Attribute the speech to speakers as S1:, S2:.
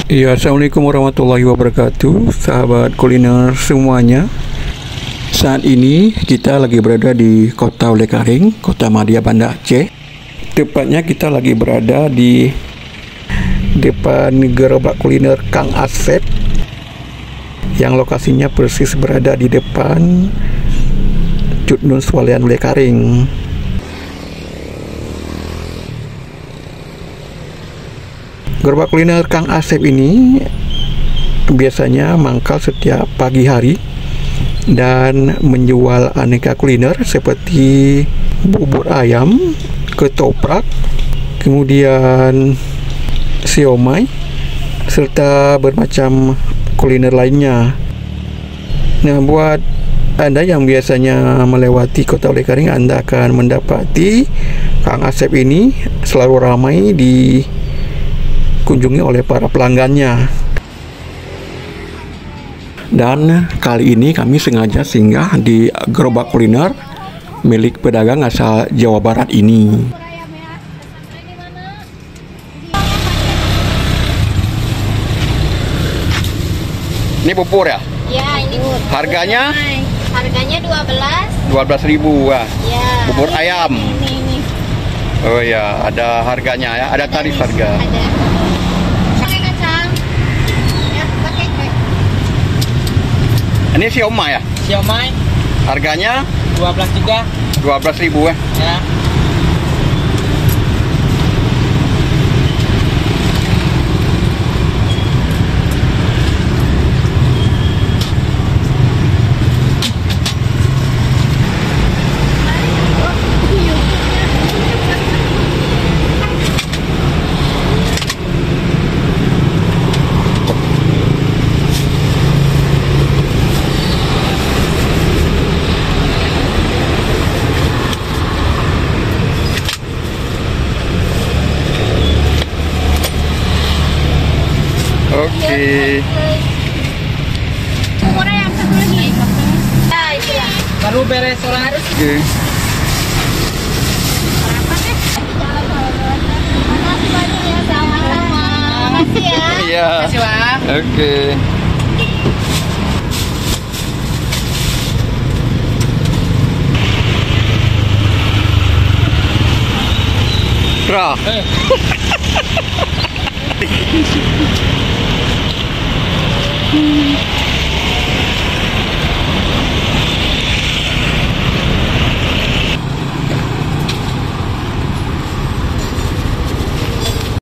S1: Ya, assalamualaikum warahmatullahi wabarakatuh, sahabat kuliner semuanya. Saat ini kita lagi berada di Kota Olehkaring, Kota Madya, Banda Aceh. Tepatnya kita lagi berada di depan gerobak kuliner Kang Asep, yang lokasinya persis berada di depan Cudnun Swalian Olehkaring. Gerobak kuliner Kang Asep ini biasanya mangkal setiap pagi hari dan menjual aneka kuliner seperti bubur ayam, ketoprak, kemudian siomay, serta bermacam kuliner lainnya. Nah, buat Anda yang biasanya melewati Kota Olehkaring, Anda akan mendapati Kang Asep ini selalu ramai dikunjungi oleh para pelanggannya. Dan kali ini kami sengaja singgah di gerobak kuliner milik pedagang asal Jawa Barat ini. Ini bubur ya?
S2: Ya, ini bubur.
S1: Harganya?
S2: Harganya
S1: 12.000 ya.
S2: Ya.
S1: Bubur ayam.
S2: Ini.
S1: Oh ya, ada harganya ya, ada tarif harga.
S2: Ada. Pakai kacang. Ya, pakai.
S1: Ini siomay ya?
S3: Siomay
S1: Harganya
S3: 12 juga
S1: 12.000 ya.
S3: ya.
S1: Oke.
S2: Bubur ayam satu lagi. Nah, itu ya.
S3: Baru beres orang harus
S1: Oke.
S2: Berapa deh? Makasih banyak ya, sama-sama. Makasih ya.
S1: Iya.
S3: kasih Bang.
S1: Oke. Ra.